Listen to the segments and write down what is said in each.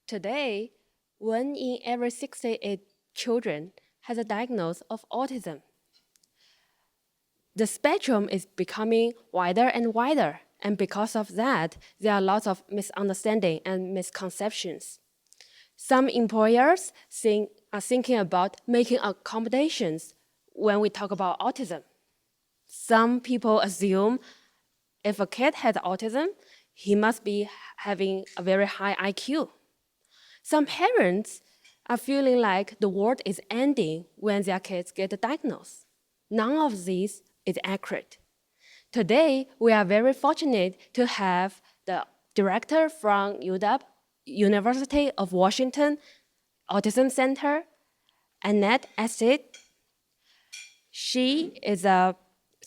Today, 1 in every 68 children has a diagnosis of autism. The spectrum is becoming wider and wider, and because of that, there are lots of misunderstanding and misconceptions. Some employers are thinking about making accommodations when we talk about autism. Some people assume if a kid has autism, he must be having a very high IQ. Some parents are feeling like the world is ending when their kids get diagnosed. None of this is accurate. Today, we are very fortunate to have the director from UW, University of Washington Autism Center, Annette Estes. She is a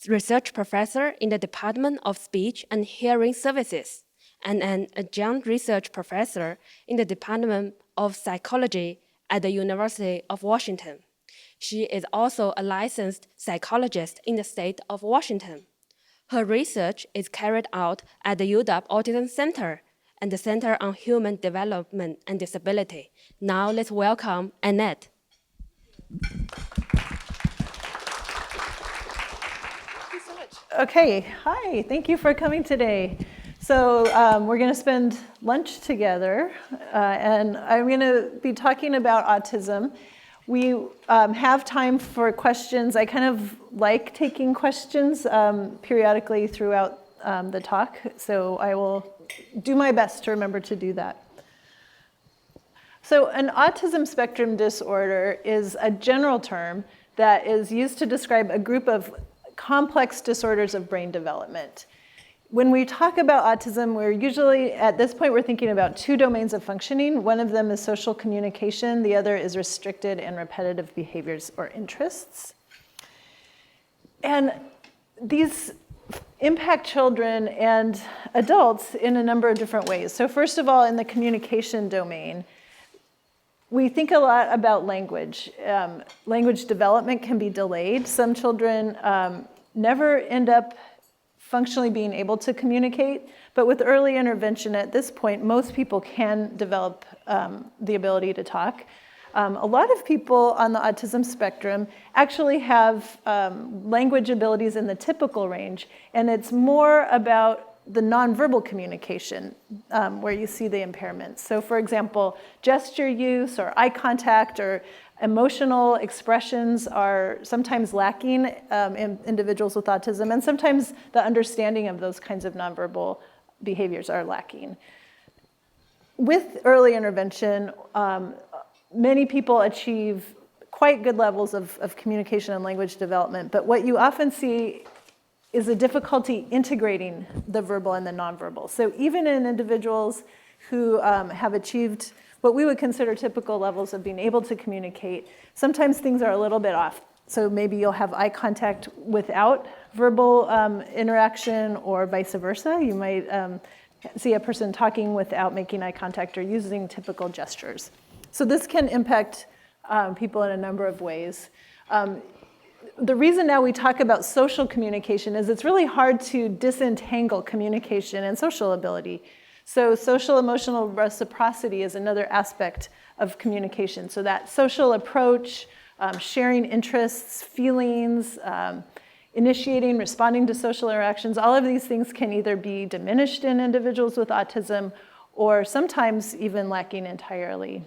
research professor in the Department of Speech and Hearing Services and an adjunct research professor in the Department of Psychology at the University of Washington. She is also a licensed psychologist in the state of Washington. Her research is carried out at the UW Autism Center and the Center on Human Development and Disability. Now let's welcome Annette. Okay, hi, thank you for coming today. So we're going to spend lunch together, and I'm going to be talking about autism. We have time for questions. I kind of like taking questions periodically throughout the talk, so I will do my best to remember to do that. So an autism spectrum disorder is a general term that is used to describe a group of complex disorders of brain development. When we talk about autism, we're usually, at this point, we're thinking about two domains of functioning. One of them is social communication. The other is restricted and repetitive behaviors or interests. And these impact children and adults in a number of different ways. So first of all, in the communication domain, we think a lot about language. Language development can be delayed. Some children never end up functionally being able to communicate, but with early intervention at this point, most people can develop the ability to talk. A lot of people on the autism spectrum actually have language abilities in the typical range, and it's more about the nonverbal communication where you see the impairments. So for example, gesture use or eye contact or emotional expressions are sometimes lacking in individuals with autism, and sometimes the understanding of those kinds of nonverbal behaviors are lacking. With early intervention, many people achieve quite good levels of communication and language development, but what you often see is a difficulty integrating the verbal and the nonverbal. So even in individuals who have achieved what we would consider typical levels of being able to communicate, sometimes things are a little bit off. So maybe you'll have eye contact without verbal interaction or vice versa. You might see a person talking without making eye contact or using typical gestures. So this can impact people in a number of ways. The reason now we talk about social communication is it's really hard to disentangle communication and social ability. So social emotional reciprocity is another aspect of communication. So that social approach, sharing interests, feelings, initiating, responding to social interactions, all of these things can either be diminished in individuals with autism or sometimes even lacking entirely.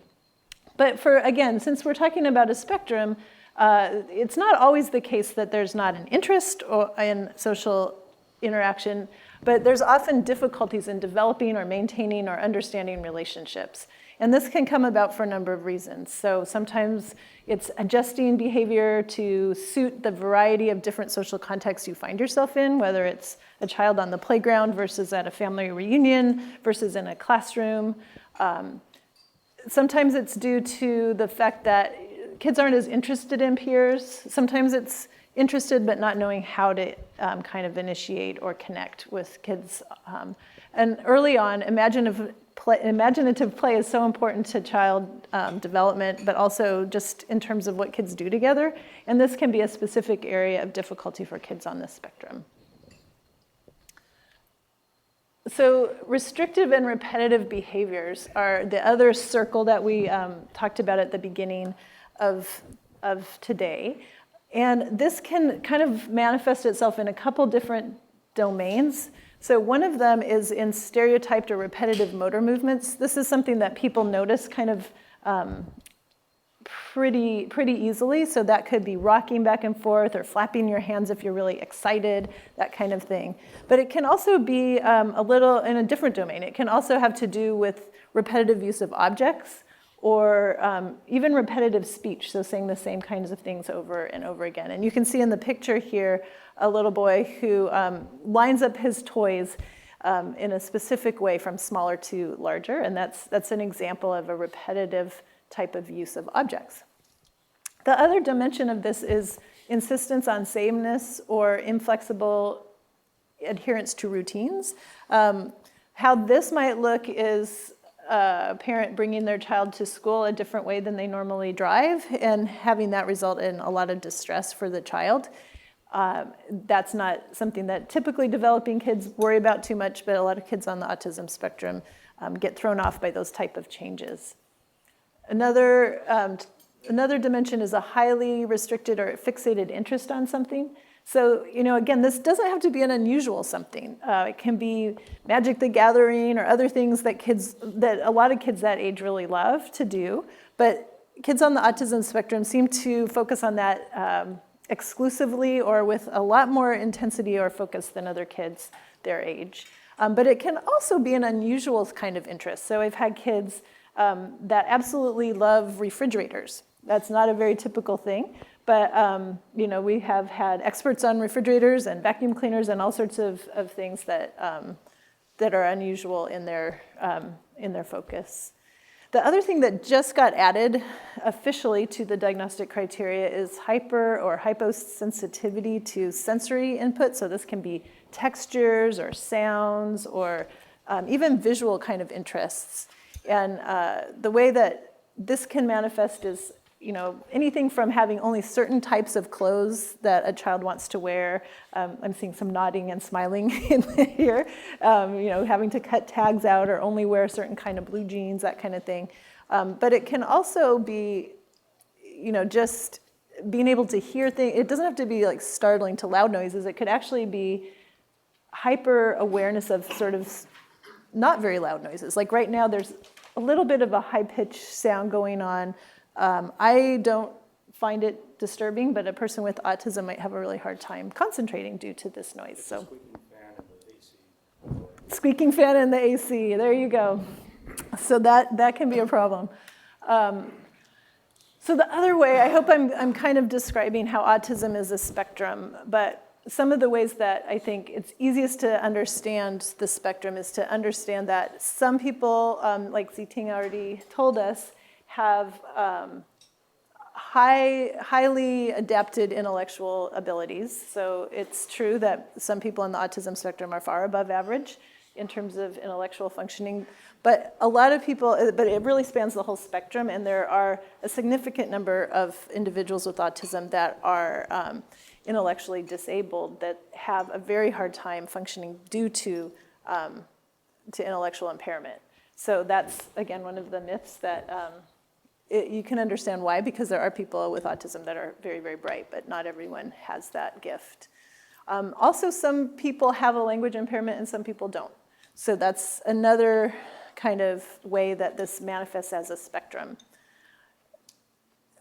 But again, since we're talking about a spectrum, it's not always the case that there's not an interest in social interaction, but there's often difficulties in developing or maintaining or understanding relationships. And this can come about for a number of reasons. So sometimes it's adjusting behavior to suit the variety of different social contexts you find yourself in, whether it's a child on the playground versus at a family reunion versus in a classroom. Sometimes it's due to the fact that kids aren't as interested in peers. Sometimes it's interested but not knowing how to kind of initiate or connect with kids. And early on, imaginative play is so important to child development, but also just in terms of what kids do together. And this can be a specific area of difficulty for kids on this spectrum. So restrictive and repetitive behaviors are the other circle that we talked about at the beginning of today. And this can kind of manifest itself in a couple different domains. So one of them is in stereotyped or repetitive motor movements. This is something that people notice kind of pretty easily. So that could be rocking back and forth or flapping your hands if you're really excited, that kind of thing. But it can also be a little in a different domain. It can also have to do with repetitive use of objects or even repetitive speech, so saying the same kinds of things over and over again. And you can see in the picture here a little boy who lines up his toys in a specific way from smaller to larger, and that's an example of a repetitive type of use of objects. The other dimension of this is insistence on sameness or inflexible adherence to routines. How this might look is a parent bringing their child to school a different way than they normally drive and having that result in a lot of distress for the child. That's not something that typically developing kids worry about too much, but a lot of kids on the autism spectrum get thrown off by those type of changes. Another dimension is a highly restricted or fixated interest on something. So, again, this doesn't have to be an unusual something. It can be Magic the Gathering or other things that a lot of kids that age really love to do. But kids on the autism spectrum seem to focus on that exclusively or with a lot more intensity or focus than other kids their age. But it can also be an unusual kind of interest. So I've had kids that absolutely love refrigerators. That's not a very typical thing, but we have had experts on refrigerators and vacuum cleaners and all sorts of things that are unusual in their focus. The other thing that just got added officially to the diagnostic criteria is hyper or hyposensitivity to sensory input. So this can be textures or sounds or even visual kind of interests. And the way that this can manifest is, anything from having only certain types of clothes that a child wants to wear. I'm seeing some nodding and smiling in here. Having to cut tags out or only wear a certain kind of blue jeans, that kind of thing. But it can also be, just being able to hear things. It doesn't have to be like startling to loud noises. It could actually be hyper awareness of sort of not very loud noises. Like right now, there's a little bit of a high-pitched sound going on. I don't find it disturbing, but a person with autism might have a really hard time concentrating due to this noise. So, squeaking fan in the AC. There you go. So that can be a problem. So the other way, I hope I'm kind of describing how autism is a spectrum, but some of the ways that I think it's easiest to understand the spectrum is to understand that some people, like Ziting already told us, have highly adapted intellectual abilities. So it's true that some people on the autism spectrum are far above average in terms of intellectual functioning. But a lot of people, but it really spans the whole spectrum, and there are a significant number of individuals with autism that are intellectually disabled that have a very hard time functioning due to intellectual impairment. So that's, again, one of the myths that you can understand why, because there are people with autism that are very, very bright, but not everyone has that gift. Also, some people have a language impairment and some people don't. So that's another kind of way that this manifests as a spectrum.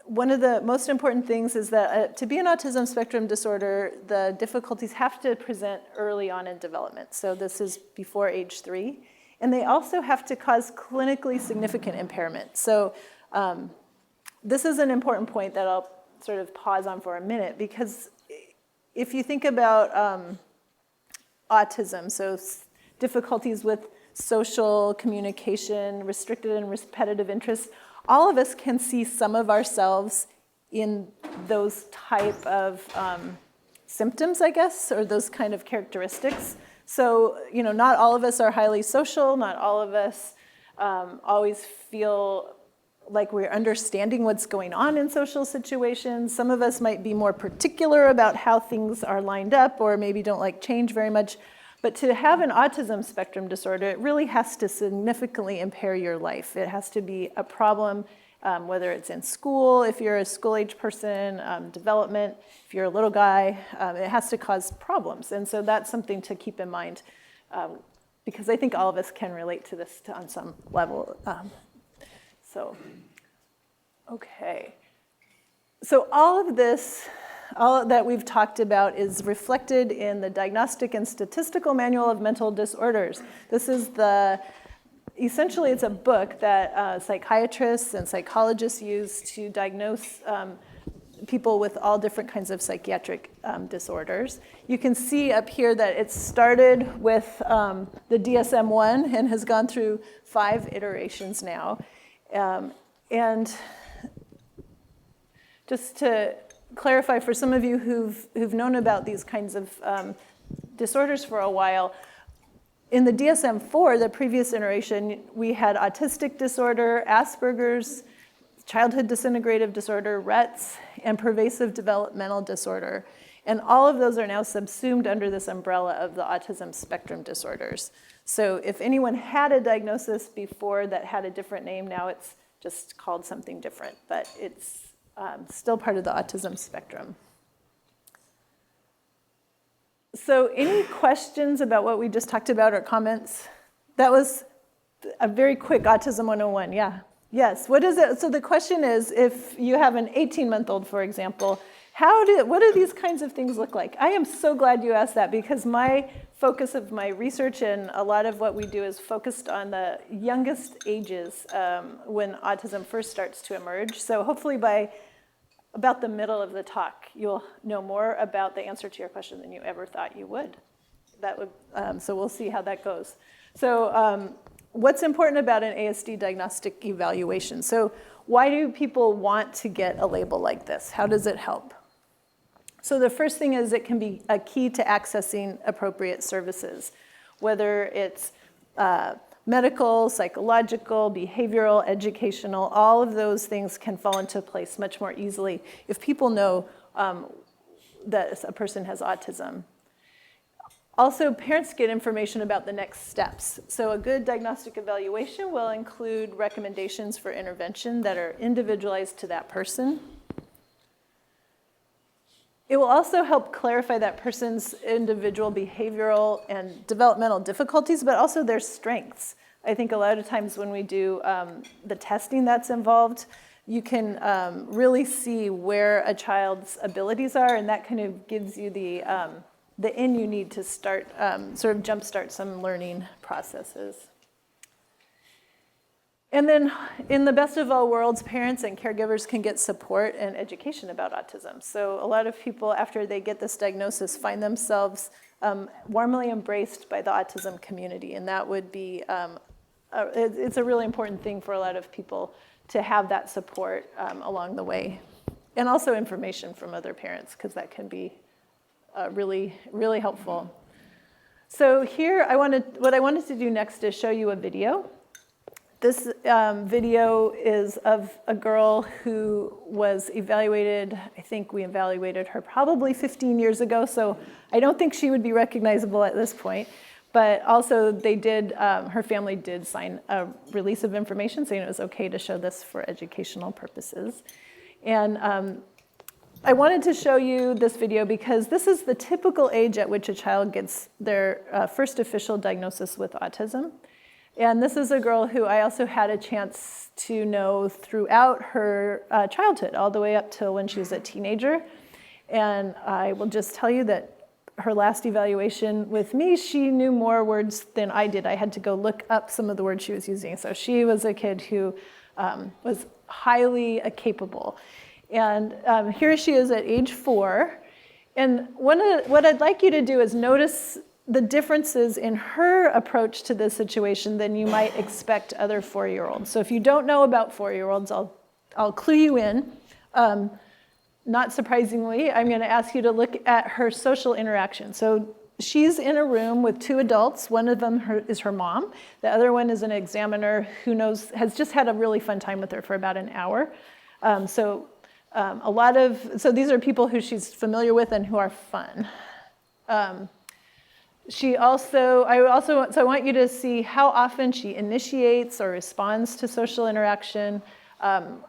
One of the most important things is that to be an autism spectrum disorder, the difficulties have to present early on in development. So this is before age 3. And they also have to cause clinically significant impairment. So this is an important point that I'll sort of pause on for a minute, because if you think about autism, so difficulties with social communication, restricted and repetitive interests, all of us can see some of ourselves in those type of symptoms, I guess, or those kind of characteristics. So, not all of us are highly social, not all of us always feel like we're understanding what's going on in social situations. Some of us might be more particular about how things are lined up, or maybe don't like change very much. But to have an autism spectrum disorder, it really has to significantly impair your life. It has to be a problem, whether it's in school, if you're a school-age person, development, if you're a little guy, it has to cause problems. And so that's something to keep in mind, because I think all of us can relate to this on some level. Okay. So all of this, all that we've talked about is reflected in the Diagnostic and Statistical Manual of Mental Disorders. This is essentially it's a book that psychiatrists and psychologists use to diagnose people with all different kinds of psychiatric disorders. You can see up here that it started with the DSM-1 and has gone through 5 iterations now. And just to clarify for some of you who've known about these kinds of disorders for a while, in the DSM-4, the previous iteration, we had autistic disorder, Asperger's, childhood disintegrative disorder, Rett's, and pervasive developmental disorder. And all of those are now subsumed under this umbrella of the autism spectrum disorders. So if anyone had a diagnosis before that had a different name, now it's just called something different, but it's still part of the autism spectrum. So any questions about what we just talked about or comments? That was a very quick Autism 101, yeah. Yes, what is it? So the question is, if you have an 18-month-old, for example, what do these kinds of things look like? I am so glad you asked that, because my focus of my research and a lot of what we do is focused on the youngest ages when autism first starts to emerge. So hopefully by about the middle of the talk, you'll know more about the answer to your question than you ever thought you would. So we'll see how that goes. So what's important about an ASD diagnostic evaluation? So why do people want to get a label like this? How does it help? So the first thing is it can be a key to accessing appropriate services, whether it's medical, psychological, behavioral, educational, all of those things can fall into place much more easily if people know that a person has autism. Also, parents get information about the next steps. So a good diagnostic evaluation will include recommendations for intervention that are individualized to that person. It will also help clarify that person's individual behavioral and developmental difficulties, but also their strengths. I think a lot of times when we do the testing that's involved, you can really see where a child's abilities are, and that kind of gives you the in you need to start, sort of jumpstart some learning processes. And then in the best of all worlds, parents and caregivers can get support and education about autism. So a lot of people, after they get this diagnosis, find themselves warmly embraced by the autism community. And that would be, it's a really important thing for a lot of people to have that support along the way. And also information from other parents, because that can be really, really helpful. So here, what I wanted to do next is show you a video. This video is of a girl who was evaluated. I think we evaluated her probably 15 years ago, so I don't think she would be recognizable at this point. But also, her family did sign a release of information saying it was okay to show this for educational purposes. And I wanted to show you this video because this is the typical age at which a child gets their first official diagnosis with autism. And this is a girl who I also had a chance to know throughout her childhood, all the way up till when she was a teenager. And I will just tell you that her last evaluation with me, she knew more words than I did. I had to go look up some of the words she was using. So she was a kid who was highly capable. And here she is at age 4. And what I'd like you to do is notice the differences in her approach to this situation than you might expect other 4-year-olds. So if you don't know about 4-year-olds, I'll clue you in. Not surprisingly, I'm going to ask you to look at her social interaction. So she's in a room with 2 adults. One of them is her mom. The other one is an examiner who has just had a really fun time with her for about an hour. So these are people who she's familiar with and who are fun. I want you to see how often she initiates or responds to social interaction,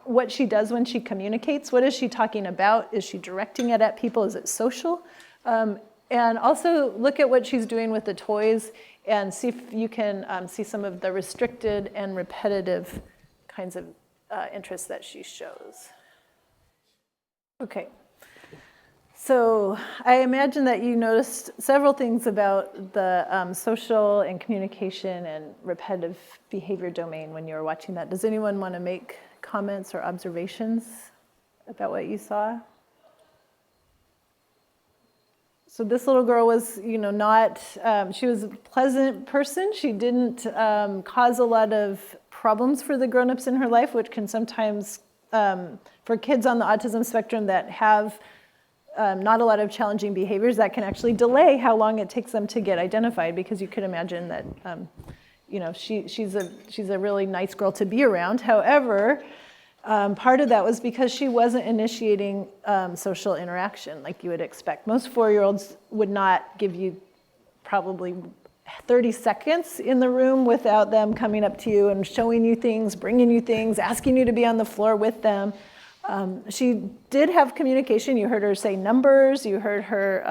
what she does when she communicates. What is she talking about? Is she directing it at people? Is it social? And also look at what she's doing with the toys and see if you can see some of the restricted and repetitive kinds of interests that she shows. Okay. So I imagine that you noticed several things about the social and communication and repetitive behavior domain when you were watching that. Does anyone want to make comments or observations about what you saw? So this little girl was, not, she was a pleasant person. She didn't cause a lot of problems for the grown-ups in her life, which can sometimes, for kids on the autism spectrum that have not a lot of challenging behaviors, that can actually delay how long it takes them to get identified, because you could imagine that, she's a really nice girl to be around. However, part of that was because she wasn't initiating social interaction like you would expect. Most 4-year-olds would not give you probably 30 seconds in the room without them coming up to you and showing you things, bringing you things, asking you to be on the floor with them. She did have communication. You heard her say numbers. You heard her,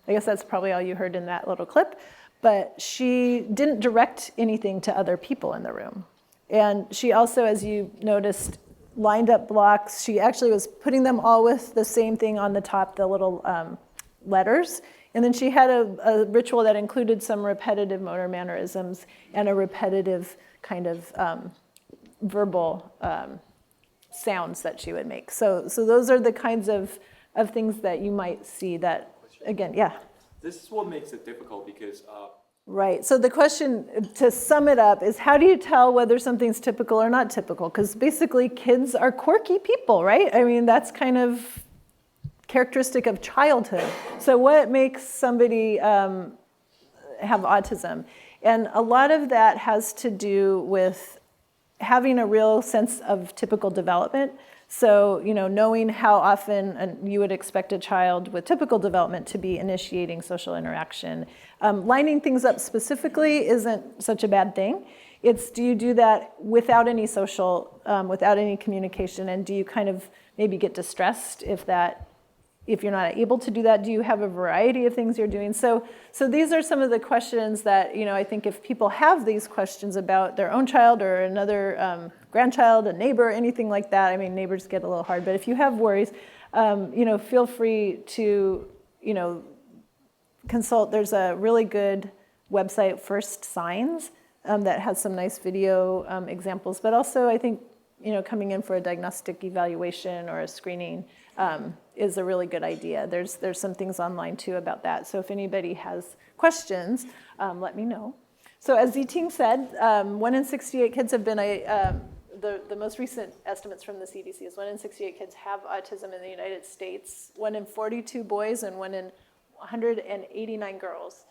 I guess that's probably all you heard in that little clip. But she didn't direct anything to other people in the room. And she also, as you noticed, lined up blocks. She actually was putting them all with the same thing on the top, the little letters. And then she had a ritual that included some repetitive motor mannerisms and a repetitive kind of verbal sounds that she would make. So those are the kinds of things that you might see that, again, yeah. This is what makes it difficult because... Right, so the question, to sum it up, is how do you tell whether something's typical or not typical? Because basically kids are quirky people, right? I mean, that's kind of characteristic of childhood. So what makes somebody have autism? And a lot of that has to do with having a real sense of typical development. So, knowing how often you would expect a child with typical development to be initiating social interaction. Lining things up specifically isn't such a bad thing. It's, do you do that without any social, without any communication, and do you kind of maybe get distressed if you're not able to do that? Do you have a variety of things you're doing? So these are some of the questions that, I think if people have these questions about their own child or another grandchild, a neighbor, anything like that, I mean, neighbors get a little hard, but if you have worries, feel free to, consult. There's a really good website, First Signs, that has some nice video examples, but also I think, coming in for a diagnostic evaluation or a screening is a really good idea. There's some things online too about that. So if anybody has questions, let me know. So as Ziting said, 1 in 68 kids have been the most recent estimates from the CDC is 1 in 68 kids have autism in the United States, 1 in 42 boys and 1 in 189 girls.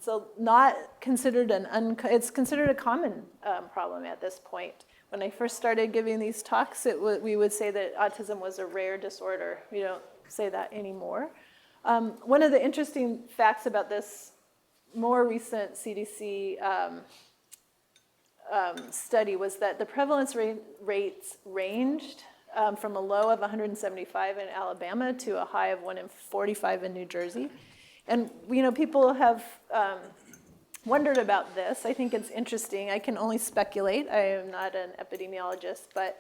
So not considered it's considered a common problem at this point. When I first started giving these talks, we would say that autism was a rare disorder. We don't say that anymore. One of the interesting facts about this more recent CDC study was that the prevalence rates ranged from a low of 175 in Alabama to a high of 1 in 45 in New Jersey. And people have wondered about this. I think it's interesting. I can only speculate. I am not an epidemiologist, but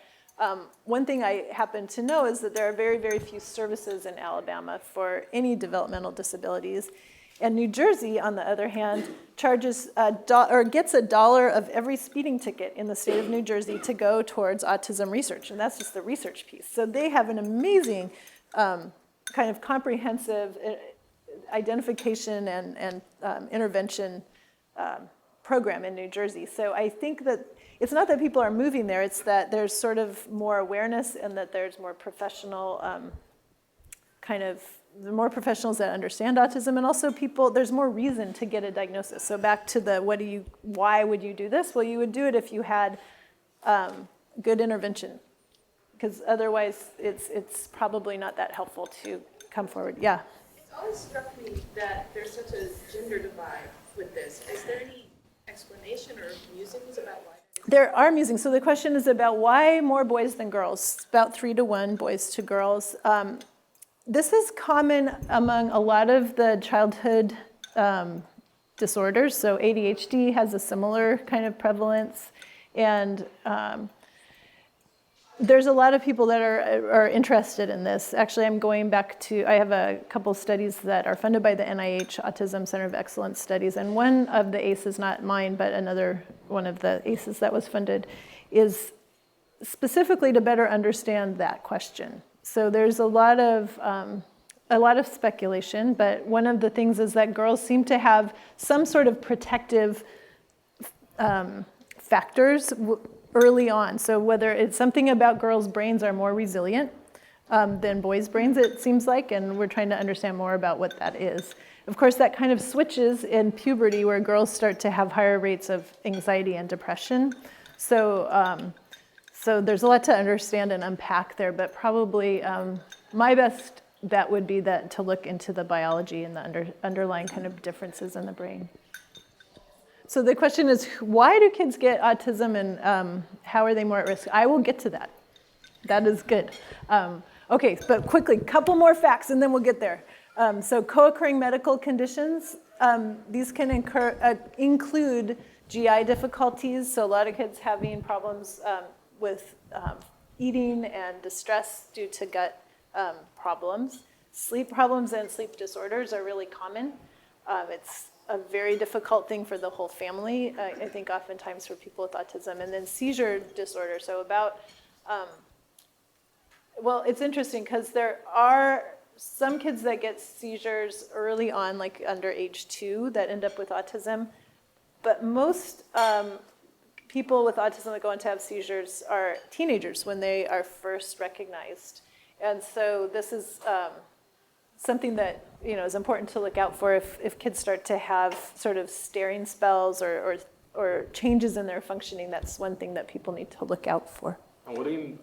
one thing I happen to know is that there are very, very few services in Alabama for any developmental disabilities. And New Jersey, on the other hand, charges gets $1 of every speeding ticket in the state of New Jersey to go towards autism research, and that's just the research piece. So they have an amazing kind of comprehensive identification and intervention program in New Jersey. So I think that it's not that people are moving there, it's that there's sort of more awareness and that there's more professional the more professionals that understand autism, and also there's more reason to get a diagnosis. So back to the why would you do this? Well, you would do it if you had good intervention, because otherwise it's probably not that helpful to come forward. Yeah? always struck me that there's such a gender divide with this. Is there any explanation or musings about why? There are musings. So the question is about why more boys than girls. It's about 3-to-1 boys to girls. This is common among a lot of the childhood disorders. So ADHD has a similar kind of prevalence. And there's a lot of people that are interested in this. Actually, I'm going back to, I have a couple studies that are funded by the NIH Autism Center of Excellence studies. And one of the ACEs, not mine, but another one of the ACEs that was funded, is specifically to better understand that question. So there's a lot of speculation, but one of the things is that girls seem to have some sort of protective factors early on. So whether it's something about girls' brains are more resilient than boys' brains, it seems like, and we're trying to understand more about what that is. Of course, that kind of switches in puberty where girls start to have higher rates of anxiety and depression. So there's a lot to understand and unpack there, but probably my best bet would be that to look into the biology and the underlying kind of differences in the brain. So the question is, why do kids get autism and how are they more at risk? I will get to that. That is good. Okay, but quickly, couple more facts and then we'll get there. So co-occurring medical conditions, these can include GI difficulties. So a lot of kids having problems with eating and distress due to gut problems. Sleep problems and sleep disorders are really common. It's a very difficult thing for the whole family, I think oftentimes for people with autism. And then seizure disorder. So about, well, it's interesting because there are some kids that get seizures early on, like under age 2, that end up with autism. But most people with autism that go on to have seizures are teenagers when they are first recognized. And so this is something that is important to look out for if kids start to have sort of staring spells or changes in their functioning. That's one thing that people need to look out for. And what do you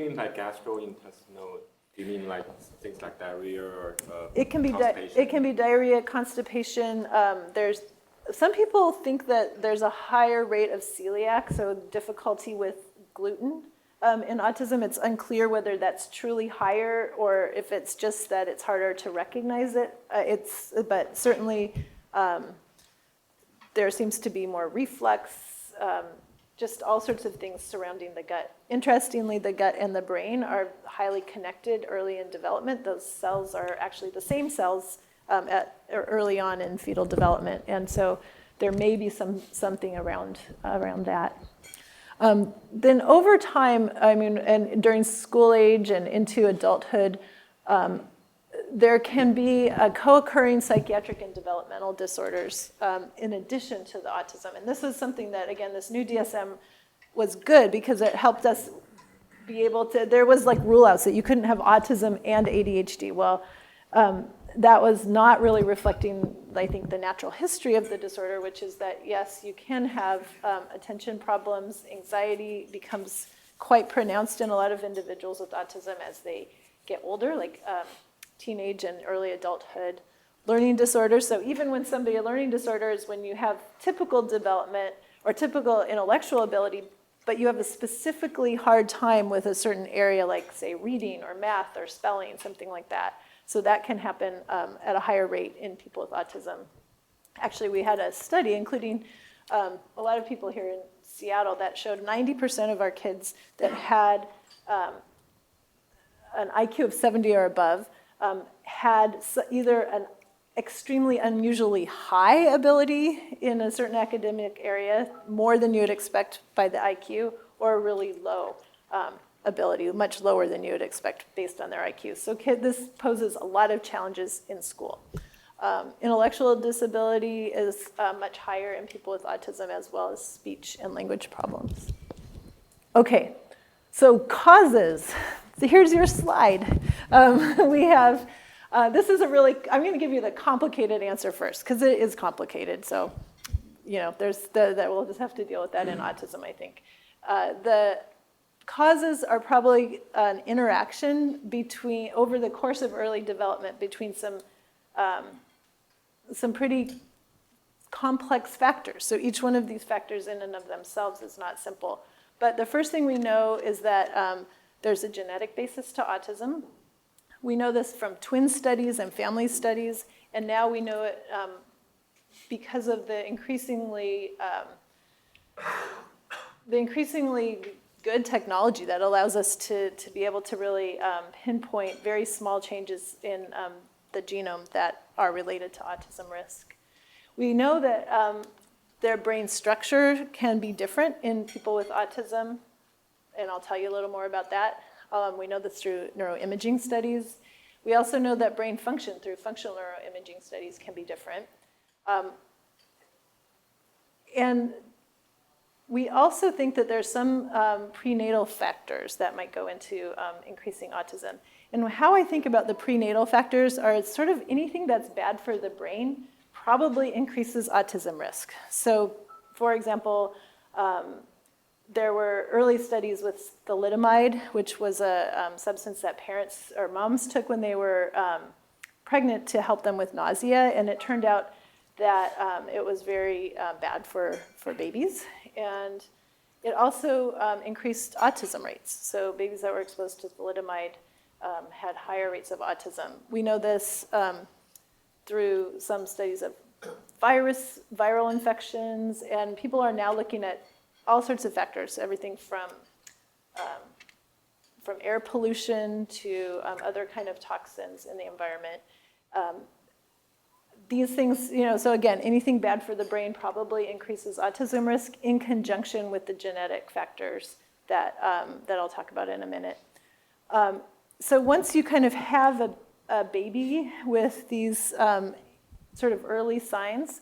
mean by gastrointestinal? Do you mean like things like diarrhea or constipation? It can be diarrhea, constipation. There's some people think that there's a higher rate of celiac, so difficulty with gluten. In autism, it's unclear whether that's truly higher or if it's just that it's harder to recognize it. But certainly there seems to be more reflux, just all sorts of things surrounding the gut. Interestingly, the gut and the brain are highly connected early in development. Those cells are actually the same cells early on in fetal development, and so there may be something around that. Then over time, and during school age and into adulthood, there can be co-occurring psychiatric and developmental disorders in addition to the autism. And this is something that, again, this new DSM was good because it helped us be able to, there was like rule outs that you couldn't have autism and ADHD. Well, that was not really reflecting, I think, the natural history of the disorder, which is that, yes, you can have attention problems. Anxiety becomes quite pronounced in a lot of individuals with autism as they get older, like teenage and early adulthood. Learning disorders, so even when a learning disorder is when you have typical development or typical intellectual ability, but you have a specifically hard time with a certain area, like, say, reading or math or spelling, something like that. So that can happen at a higher rate in people with autism. Actually, we had a study, including a lot of people here in Seattle, that showed 90% of our kids that had an IQ of 70 or above had either an extremely unusually high ability in a certain academic area, more than you would expect by the IQ, or a really low ability, much lower than you would expect based on their IQ. So this poses a lot of challenges in school. Intellectual disability is much higher in people with autism, as well as speech and language problems. Okay, so causes. So here's your slide. We have, this is I'm going to give you the complicated answer first, because it is complicated. So, that we'll just have to deal with that in autism, I think. The causes are probably an interaction over the course of early development between some some pretty complex factors. So each one of these factors in and of themselves is not simple. But the first thing we know is that there's a genetic basis to autism. We know this from twin studies and family studies, and now we know it because of the increasingly good technology that allows us to be able to really pinpoint very small changes in the genome that are related to autism risk. We know that their brain structure can be different in people with autism, and I'll tell you a little more about that. We know this through neuroimaging studies. We also know that brain function through functional neuroimaging studies can be different. And we also think that there's some prenatal factors that might go into increasing autism. And how I think about the prenatal factors are it's sort of anything that's bad for the brain probably increases autism risk. So, for example, there were early studies with thalidomide, which was a substance that parents or moms took when they were pregnant to help them with nausea, and it turned out that it was very bad for babies. And it also increased autism rates. So babies that were exposed to thalidomide had higher rates of autism. We know this through some studies of viral infections, and people are now looking at all sorts of factors, everything from air pollution to other kind of toxins in the environment. These things, so again, anything bad for the brain probably increases autism risk in conjunction with the genetic factors that I'll talk about in a minute. So once you kind of have a baby with these sort of early signs,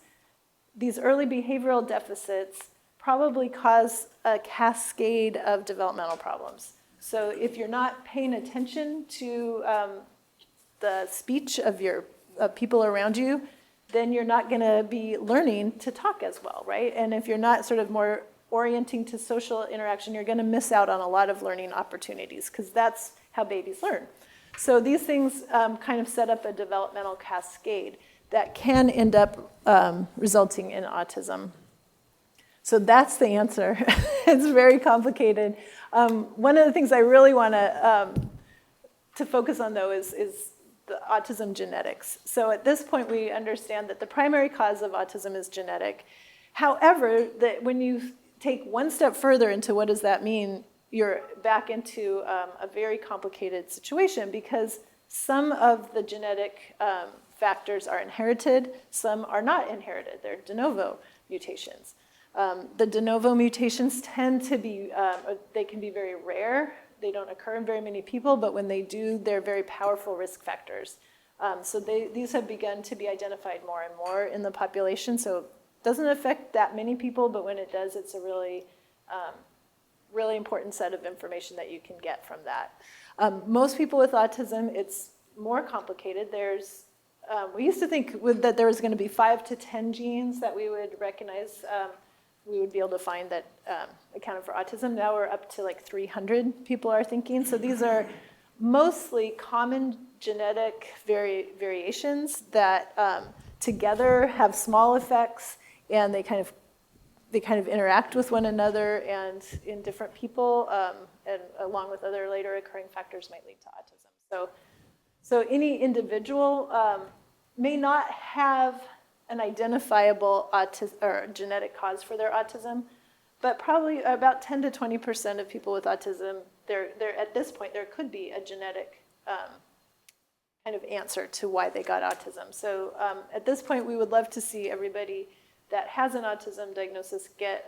these early behavioral deficits probably cause a cascade of developmental problems. So if you're not paying attention to the speech of people around you, then you're not going to be learning to talk as well, right? And if you're not sort of more orienting to social interaction, you're going to miss out on a lot of learning opportunities because that's how babies learn. So these things kind of set up a developmental cascade that can end up resulting in autism. So that's the answer. It's very complicated. One of the things I really want to focus on, though, is the autism genetics. So at this point, we understand that the primary cause of autism is genetic. However, that when you take one step further into what does that mean, you're back into a very complicated situation because some of the genetic factors are inherited, some are not inherited. They're de novo mutations. The de novo mutations tend to be, they can be very rare. They don't occur in very many people, but when they do, they're very powerful risk factors. So these have begun to be identified more and more in the population. So it doesn't affect that many people, but when it does, it's a really, really important set of information that you can get from that. Most people with autism, it's more complicated. We used to think that there was going to be 5 to 10 genes that we would recognize. We would be able to find that accounted for autism. Now we're up to like 300, people are thinking. So these are mostly common genetic variations that together have small effects, and they kind of interact with one another, and in different people, and along with other later occurring factors might lead to autism. So any individual may not have an identifiable or genetic cause for their autism, but probably about 10 to 20% of people with autism, at this point, there could be a genetic kind of answer to why they got autism. So at this point, we would love to see everybody that has an autism diagnosis get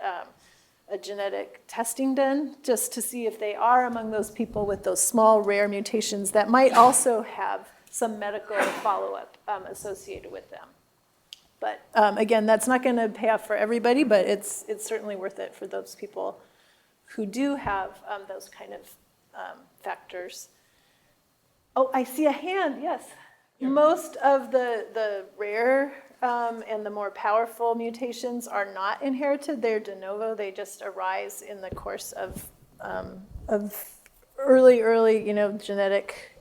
a genetic testing done just to see if they are among those people with those small, rare mutations that might also have some medical follow-up associated with them. But again, that's not going to pay off for everybody, but it's certainly worth it for those people who do have those kind of factors. Oh, I see a hand, yes. Yeah. Most of the rare and the more powerful mutations are not inherited. They're de novo. They just arise in the course of early, genetic,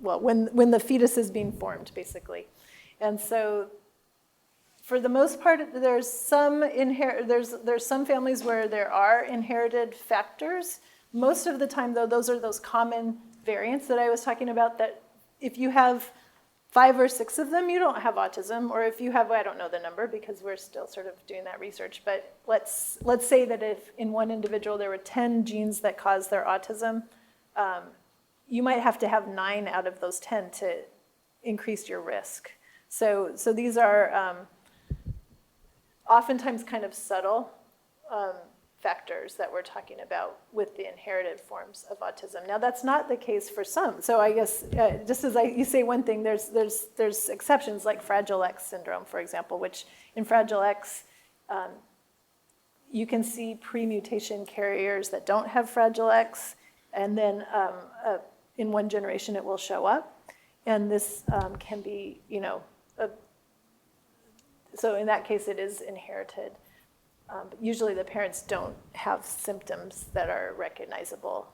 when the fetus is being formed, basically. And so for the most part, there's some families where there are inherited factors. Most of the time, though, those are those common variants that I was talking about, that if you have 5 or 6 of them, you don't have autism. Or if you have, I don't know the number because we're still sort of doing that research, but let's say that if in one individual there were 10 genes that cause their autism, you might have to have 9 out of those 10 to increase your risk. So these are oftentimes kind of subtle factors that we're talking about with the inherited forms of autism. Now, that's not the case for some. So I guess just as you say one thing, there's exceptions like Fragile X syndrome, for example, which in Fragile X, you can see pre-mutation carriers that don't have Fragile X, and then in one generation it will show up. And this can be, so in that case it is inherited. But usually the parents don't have symptoms that are recognizable.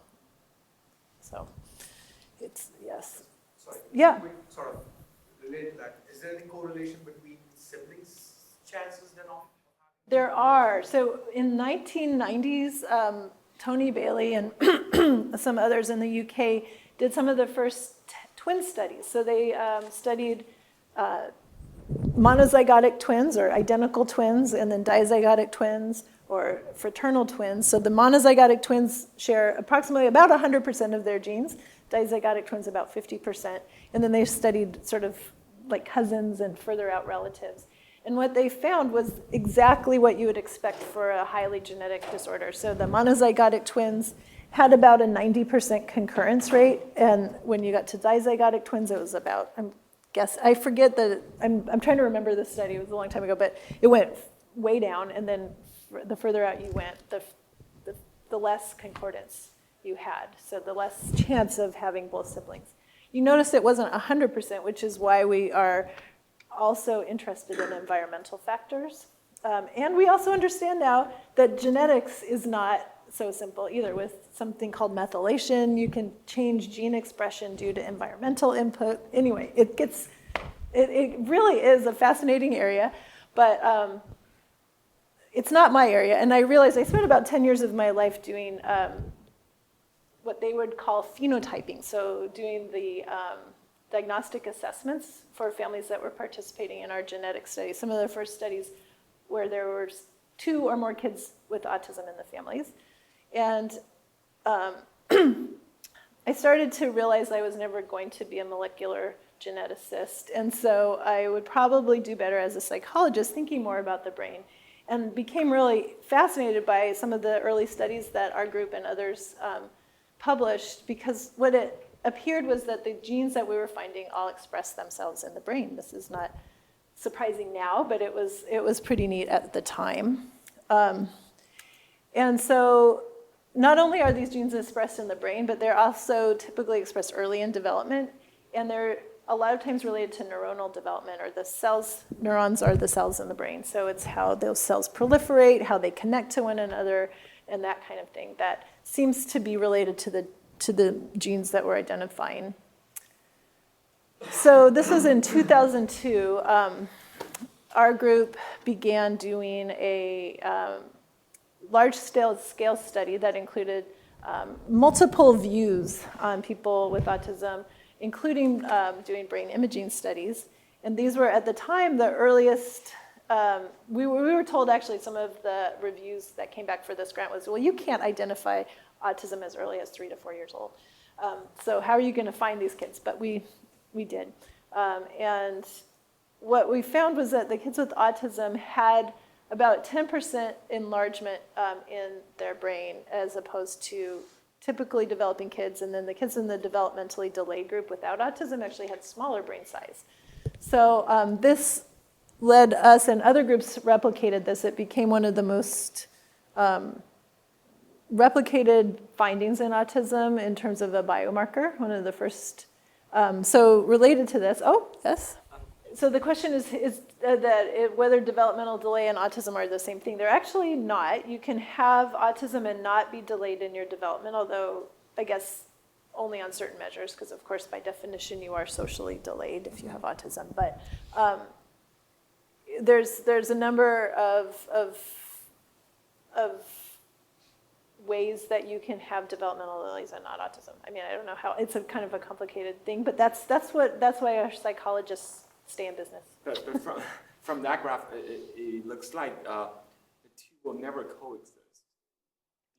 So it's, yes. Sorry, yeah. quick sort of relate to that. Is there any correlation between siblings' chances then of? There are. So in 1990s, Tony Bailey and some others in the UK did some of the first twin studies. So they studied monozygotic twins or identical twins, and then dizygotic twins or fraternal twins. So the monozygotic twins share approximately about 100% of their genes, dizygotic twins about 50%, and then they studied sort of like cousins and further out relatives. And what they found was exactly what you would expect for a highly genetic disorder. So the monozygotic twins had about a 90% concurrence rate, and when you got to dizygotic twins, it was about, I forget I'm trying to remember this study, it was a long time ago, but it went way down, and then the further out you went, the less concordance you had, so the less chance of having both siblings. You notice it wasn't 100%, which is why we are also interested in environmental factors. And we also understand now that genetics is not so simple either. With something called methylation, you can change gene expression due to environmental input. Anyway, it really is a fascinating area, but it's not my area. And I realized I spent about 10 years of my life doing what they would call phenotyping, so doing the diagnostic assessments for families that were participating in our genetic studies. Some of the first studies where there were 2 or more kids with autism in the families. And I started to realize I was never going to be a molecular geneticist, and so I would probably do better as a psychologist thinking more about the brain, and became really fascinated by some of the early studies that our group and others published, because what it appeared was that the genes that we were finding all expressed themselves in the brain. This is not surprising now, but it was pretty neat at the time. And so not only are these genes expressed in the brain, but they're also typically expressed early in development, and they're a lot of times related to neuronal development, or the cells. Neurons are the cells in the brain, so it's how those cells proliferate, how they connect to one another, and that kind of thing. That seems to be related to the genes that we're identifying. So this was in 2002. Our group began doing a large-scale study that included multiple views on people with autism, including doing brain imaging studies. And these were, at the time, the earliest. We were told, actually, some of the reviews that came back for this grant was, well, you can't identify autism as early as 3 to 4 years old. So how are you going to find these kids? But we did. And what we found was that the kids with autism had about 10% enlargement in their brain, as opposed to typically developing kids. And then the kids in the developmentally delayed group without autism actually had smaller brain size. So this led us, and other groups replicated this. It became one of the most replicated findings in autism in terms of a biomarker, one of the first. So related to this, yes? So the question is whether developmental delay and autism are the same thing. They're actually not. You can have autism and not be delayed in your development, although I guess only on certain measures, because of course, by definition, you are socially delayed if you have autism. But there's a number of ways that you can have developmental delays and not autism. I mean, I don't know how, it's a kind of a complicated thing, but that's why our psychologists stay in business. But from that graph, it looks like the two will never coexist.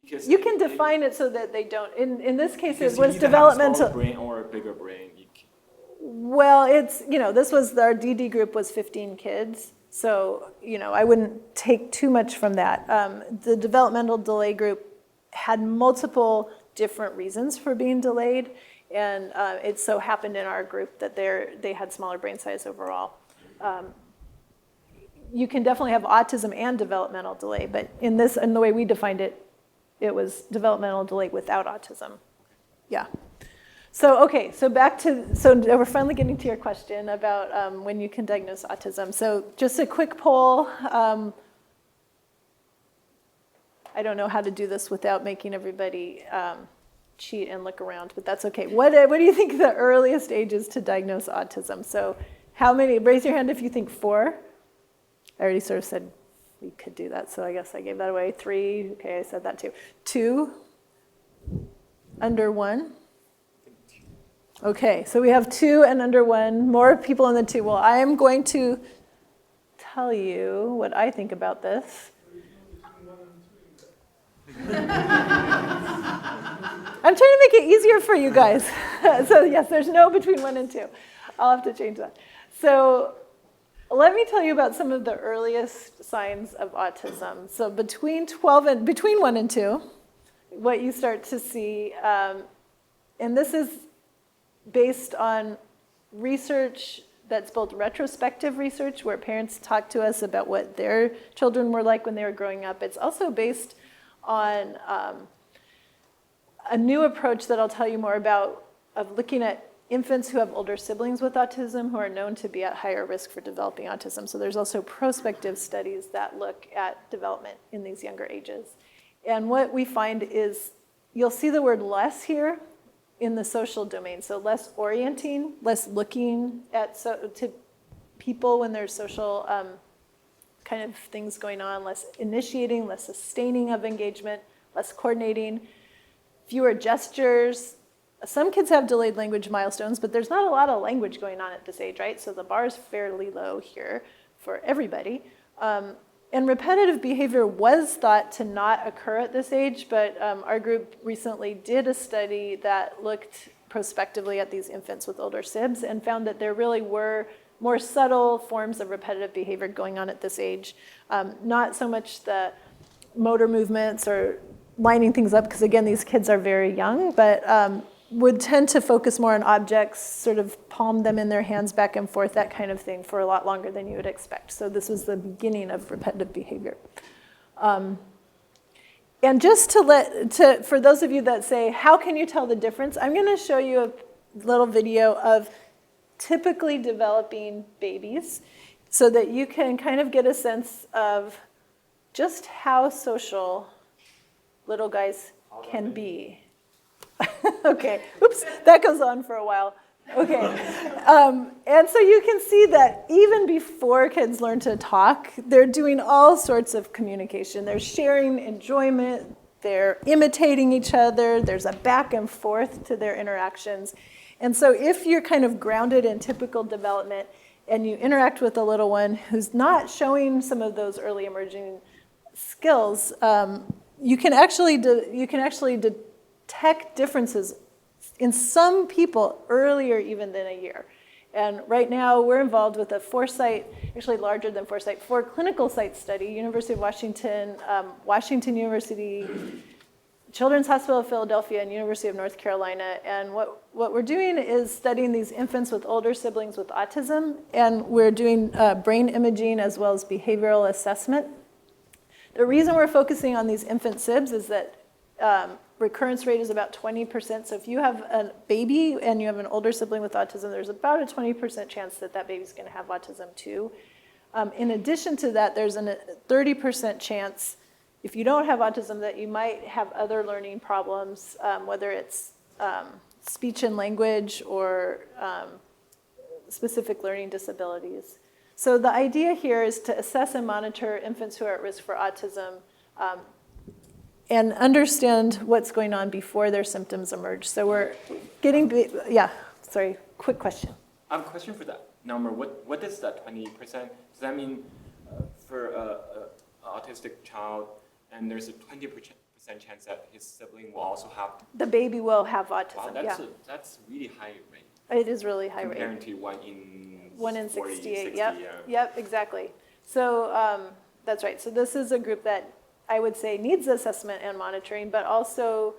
Because You can define it so that they don't. In this case, it you was either have a smaller developmental. brain or a bigger brain. Well, it's, this was, our DD group was 15 kids. So, I wouldn't take too much from that. The developmental delay group had multiple different reasons for being delayed. And it so happened in our group that they had smaller brain size overall. You can definitely have autism and developmental delay, but in the way we defined it, it was developmental delay without autism. Yeah. So, okay, so we're finally getting to your question about when you can diagnose autism. So just a quick poll. I don't know how to do this without making everybody cheat and look around, but that's okay. What do you think the earliest age is to diagnose autism? So how many, raise your hand if you think 4. I already sort of said we could do that, so I guess I gave that away. 3, okay, I said that too. 2, under 1. Okay, so we have 2 and under 1, more people in the 2. Well, I am going to tell you what I think about this. I'm trying to make it easier for you guys. So yes, there's no between 1 and 2. I'll have to change that. So let me tell you about some of the earliest signs of autism. So between 1 and 2, what you start to see, and this is based on research that's both retrospective research, where parents talk to us about what their children were like when they were growing up. It's also based on a new approach that I'll tell you more about, of looking at infants who have older siblings with autism who are known to be at higher risk for developing autism. So there's also prospective studies that look at development in these younger ages. And what we find is, you'll see the word less here in the social domain. So less orienting, less looking at to people when there's social kind of things going on, less initiating, less sustaining of engagement, less coordinating, fewer gestures. Some kids have delayed language milestones, but there's not a lot of language going on at this age, right? So the bar is fairly low here for everybody. And repetitive behavior was thought to not occur at this age, but our group recently did a study that looked prospectively at these infants with older SIBs and found that there really were more subtle forms of repetitive behavior going on at this age. Not so much the motor movements or lining things up, because again, these kids are very young, but would tend to focus more on objects, sort of palm them in their hands back and forth, that kind of thing, for a lot longer than you would expect. So this was the beginning of repetitive behavior. And just for those of you that say, how can you tell the difference? I'm gonna show you a little video of typically developing babies so that you can kind of get a sense of just how social little guys can be. Okay, oops, that goes on for a while. Okay, and so you can see that even before kids learn to talk, they're doing all sorts of communication. They're sharing enjoyment, they're imitating each other, there's a back and forth to their interactions. And so if you're kind of grounded in typical development and you interact with a little one who's not showing some of those early emerging skills, you can actually detect differences in some people earlier even than a year. And right now we're involved with a 4-site, actually larger than 4-site, 4 clinical site study, University of Washington, Washington University, Children's Hospital of Philadelphia, and University of North Carolina. And what we're doing is studying these infants with older siblings with autism, and we're doing brain imaging as well as behavioral assessment. The reason we're focusing on these infant SIBs is that recurrence rate is about 20%. So if you have a baby and you have an older sibling with autism, there's about a 20% chance that that baby's going to have autism too. In addition to that, there's a 30% chance, if you don't have autism, that you might have other learning problems, whether it's speech and language or specific learning disabilities. So the idea here is to assess and monitor infants who are at risk for autism and understand what's going on before their symptoms emerge. So we're getting, quick question. I have a question for that number. What is that 20%? Does that mean for an autistic child, and there's a 20% chance that his sibling will also have? The baby will have autism, wow, that's really high rate. It is really high rate. Comparing to 1 in 1 in 68, 60, yep. yeah. Yep, exactly. So that's right. So this is a group that I would say needs assessment and monitoring, but also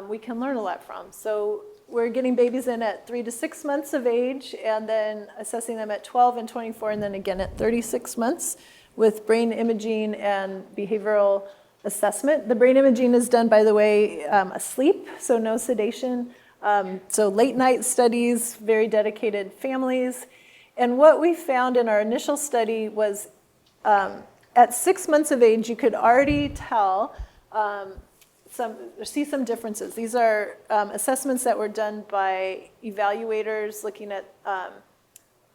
we can learn a lot from. So we're getting babies in at 3 to 6 months of age, and then assessing them at 12 and 24, and then again at 36 months with brain imaging and behavioral assessment. The brain imaging is done, by the way, asleep, so no sedation. So late night studies, very dedicated families. And what we found in our initial study was at 6 months of age, you could already tell see some differences. These are assessments that were done by evaluators looking at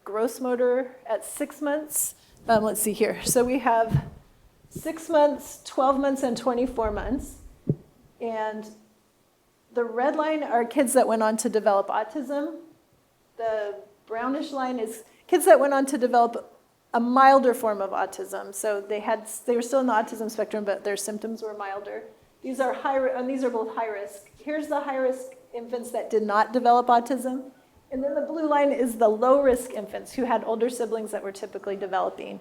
gross motor at 6 months. Let's see here. So we have 6 months, 12 months, and 24 months. And the red line are kids that went on to develop autism. The brownish line is kids that went on to develop a milder form of autism. So they were still in the autism spectrum, but their symptoms were milder. These are these are both high risk. Here's the high risk infants that did not develop autism. And then the blue line is the low risk infants who had older siblings that were typically developing.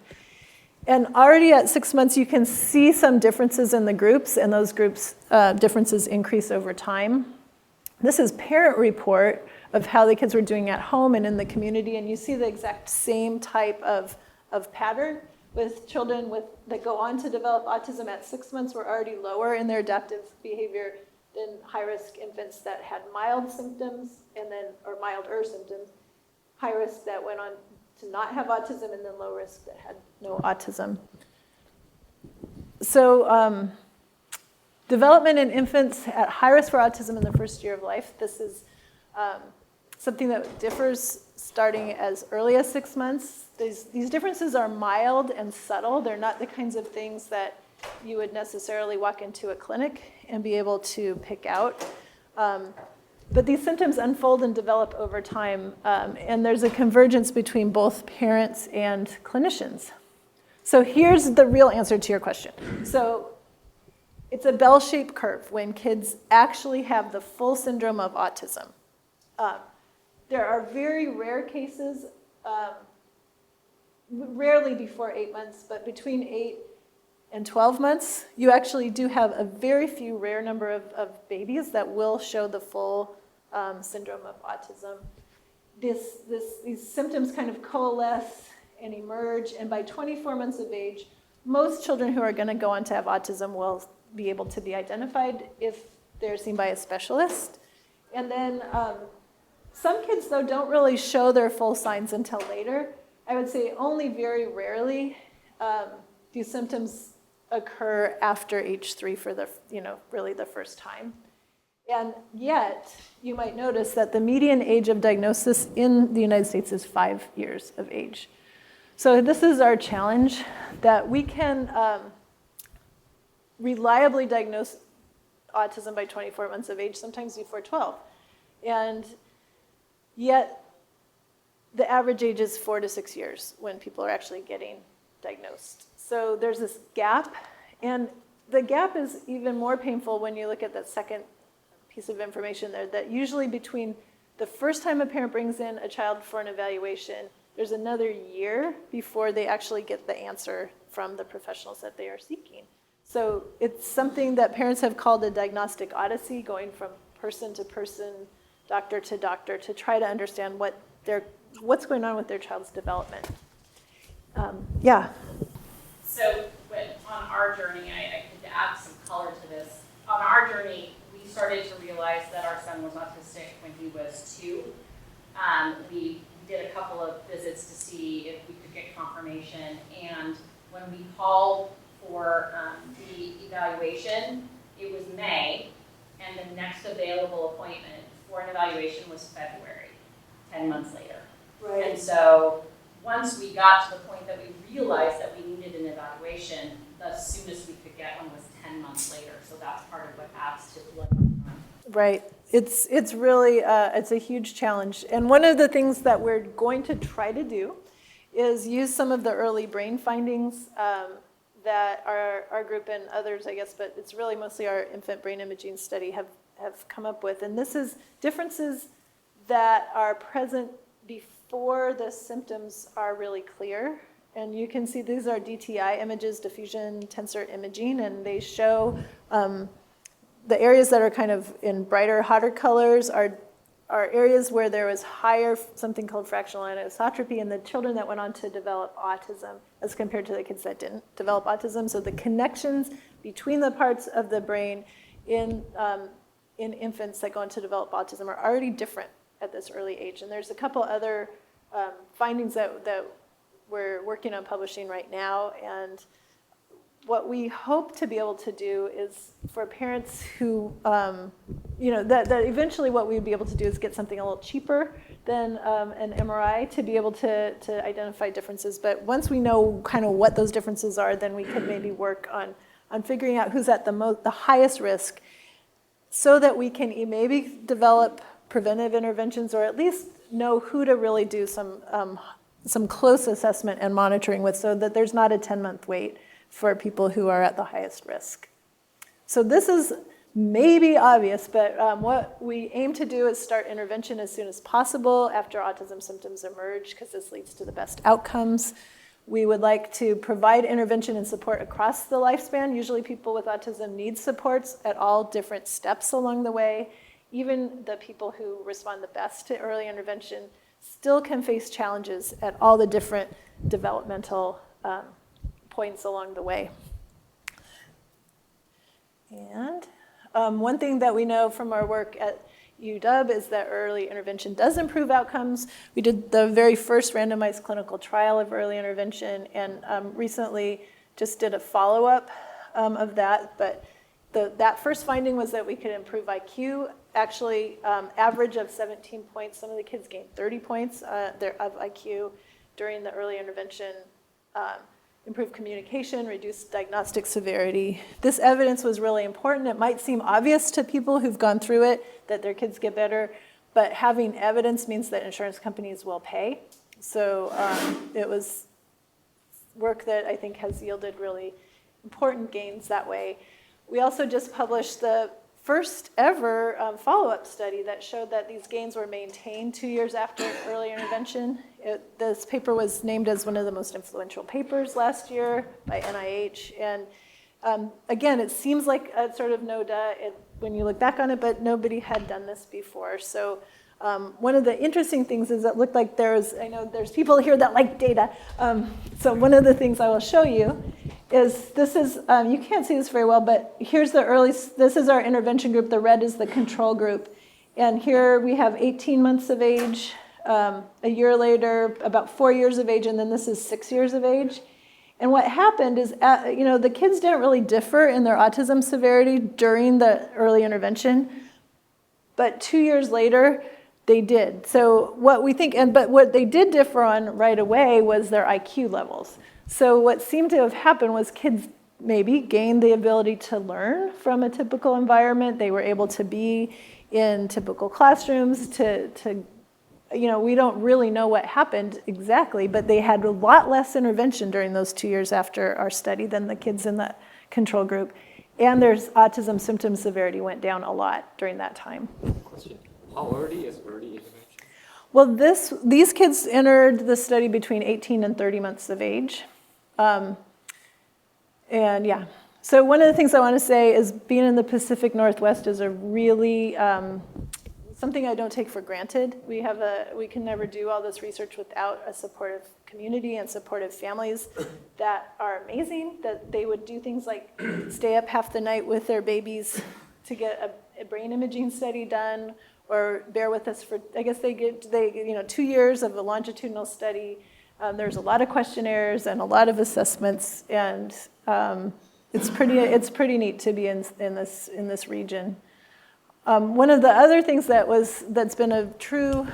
And already at 6 months, you can see some differences in the groups, and those groups differences increase over time. This is parent report of how the kids were doing at home and in the community, and you see the exact same type of pattern with children that go on to develop autism at 6 months were already lower in their adaptive behavior than high-risk infants that had mild symptoms or milder symptoms, high risk that went on to not have autism, and then low risk that had no autism. So development in infants at high risk for autism in the first year of life. This is something that differs starting as early as 6 months. These differences are mild and subtle. They're not the kinds of things that you would necessarily walk into a clinic and be able to pick out. But these symptoms unfold and develop over time, and there's a convergence between both parents and clinicians. So here's the real answer to your question. So it's a bell-shaped curve when kids actually have the full syndrome of autism. There are very rare cases, rarely before 8 months, but between 8 and 12 months, you actually do have a very few rare number of babies that will show the full syndrome of autism. These symptoms kind of coalesce and emerge, and by 24 months of age, most children who are going to go on to have autism will be able to be identified if they're seen by a specialist. And then some kids, though, don't really show their full signs until later. I would say only very rarely do symptoms occur after age 3 for really the first time. And yet, you might notice that the median age of diagnosis in the United States is 5 years of age. So this is our challenge, that we can reliably diagnose autism by 24 months of age, sometimes before 12. And yet, the average age is 4 to 6 years when people are actually getting diagnosed. So there's this gap, and the gap is even more painful when you look at that second piece of information there, that usually between the first time a parent brings in a child for an evaluation, there's another year before they actually get the answer from the professionals that they are seeking. So it's something that parents have called a diagnostic odyssey, going from person to person, doctor to doctor, to try to understand what's going on with their child's development. Yeah. So on our journey, I could add some color to this. On our journey, we started to realize that our son was autistic when he was 2. We did a couple of visits to see if we could get confirmation, and when we called for the evaluation, it was May, and the next available appointment for an evaluation was February, 10 months later. And so once we got to the point that we realized that we needed an evaluation, the soonest we could get one was 10 months later. So that's part of what adds to blood work time. Right. It's really, it's a huge challenge. And one of the things that we're going to try to do is use some of the early brain findings that our group and others, I guess, but it's really mostly our infant brain imaging study have come up with. And this is differences that are present before the symptoms are really clear. And you can see these are DTI images, diffusion tensor imaging, and they show the areas that are kind of in brighter, hotter colors are areas where there was higher something called fractional anisotropy in the children that went on to develop autism as compared to the kids that didn't develop autism. So the connections between the parts of the brain in infants that go on to develop autism are already different at this early age. And there's a couple other findings that we're working on publishing right now. And what we hope to be able to do is for parents who, that eventually what we'd be able to do is get something a little cheaper than an MRI to be able to identify differences. But once we know kind of what those differences are, then we could maybe work on figuring out who's at the highest risk so that we can maybe develop preventive interventions or at least know who to really do some close assessment and monitoring with so that there's not a 10-month wait for people who are at the highest risk. So this is maybe obvious, but what we aim to do is start intervention as soon as possible after autism symptoms emerge, because this leads to the best outcomes. We would like to provide intervention and support across the lifespan. Usually people with autism need supports at all different steps along the way. Even the people who respond the best to early intervention still can face challenges at all the different developmental points along the way. And one thing that we know from our work at UW is that early intervention does improve outcomes. We did the very first randomized clinical trial of early intervention and recently just did a follow-up of that. But that first finding was that we could improve IQ. Actually, average of 17 points. Some of the kids gained 30 points of IQ during the early intervention. Improved communication, reduced diagnostic severity. This evidence was really important. It might seem obvious to people who've gone through it that their kids get better, but having evidence means that insurance companies will pay. So it was work that I think has yielded really important gains that way. We also just published the first ever follow-up study that showed that these gains were maintained 2 years after early intervention. This paper was named as one of the most influential papers last year by NIH. And again, it seems like a sort of no-duh when you look back on it, but nobody had done this before. So one of the interesting things is it looked like I know there's people here that like data. So one of the things I will show you is this is, you can't see this very well, but here's this is our intervention group. The red is the control group. And here we have 18 months of age, a year later, about 4 years of age, and then this is 6 years of age. And what happened is, the kids didn't really differ in their autism severity during the early intervention, but 2 years later, they did. So what we think, but what they did differ on right away was their IQ levels. So what seemed to have happened was kids maybe gained the ability to learn from a typical environment. They were able to be in typical classrooms we don't really know what happened exactly, but they had a lot less intervention during those 2 years after our study than the kids in the control group. And their autism symptom severity went down a lot during that time. Question: how early is early intervention? Well, these kids entered the study between 18 and 30 months of age. And yeah, so one of the things I want to say is being in the Pacific Northwest is a really, something I don't take for granted. We can never do all this research without a supportive community and supportive families that are amazing, that they would do things like stay up half the night with their babies to get a brain imaging study done, or bear with us for, I guess they 2 years of a longitudinal study. There's a lot of questionnaires and a lot of assessments, and it's pretty neat to be in this region. One of the other things that's been a true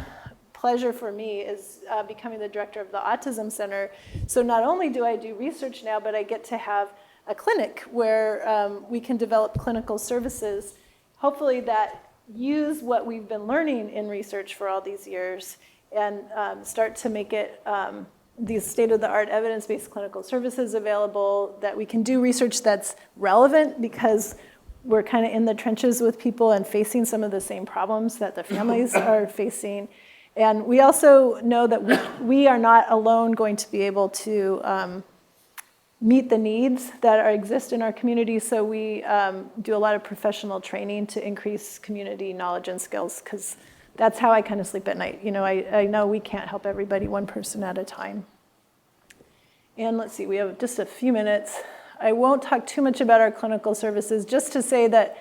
pleasure for me is becoming the director of the Autism Center. So not only do I do research now, but I get to have a clinic where we can develop clinical services, hopefully that use what we've been learning in research for all these years and start to make it these state-of-the-art evidence-based clinical services available, that we can do research that's relevant because we're kind of in the trenches with people and facing some of the same problems that the families are facing. And we also know that we are not alone going to be able to meet the needs that exist in our community. So we do a lot of professional training to increase community knowledge and skills, because that's how I kind of sleep at night. You know, I know we can't help everybody one person at a time. And let's see, we have just a few minutes. I won't talk too much about our clinical services, just to say that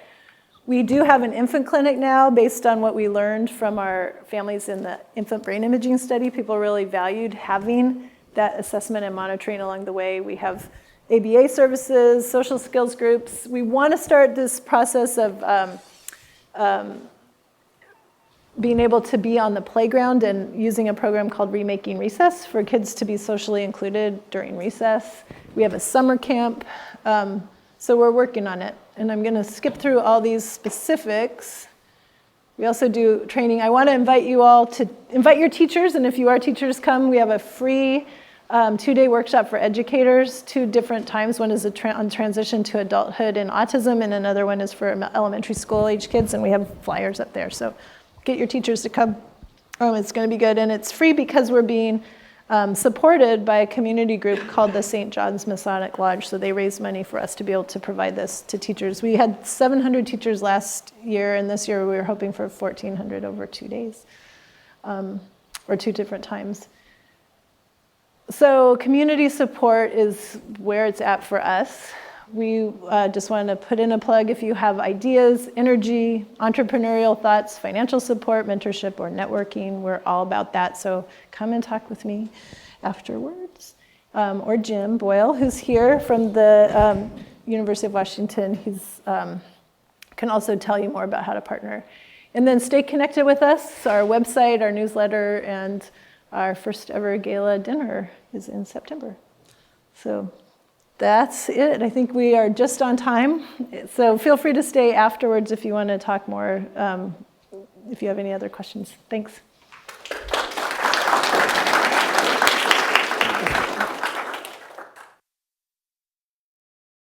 we do have an infant clinic now based on what we learned from our families in the infant brain imaging study. People really valued having that assessment and monitoring along the way. We have ABA services, social skills groups. We want to start this process of being able to be on the playground and using a program called Remaking Recess for kids to be socially included during recess. We have a summer camp, so we're working on it. And I'm going to skip through all these specifics. We also do training. I want to invite you all to invite your teachers, and if you are teachers, come. We have a free 2-day workshop for educators, 2 different times. One is on transition to adulthood and autism, and another one is for elementary school age kids, and we have flyers up there. So get your teachers to come. It's going to be good, and it's free because we're being supported by a community group called the St. John's Masonic Lodge. So they raise money for us to be able to provide this to teachers. We had 700 teachers last year, and this year we were hoping for 1,400 over 2 days, or 2 different times. So community support is where it's at for us. We just want to put in a plug. If you have ideas, energy, entrepreneurial thoughts, financial support, mentorship, or networking, we're all about that. So come and talk with me afterwards. Or Jim Boyle, who's here from the University of Washington. He's can also tell you more about how to partner. And then stay connected with us. Our website, our newsletter, and our first ever gala dinner is in September. So that's it. I think we are just on time. So feel free to stay afterwards if you want to talk more, if you have any other questions. Thanks.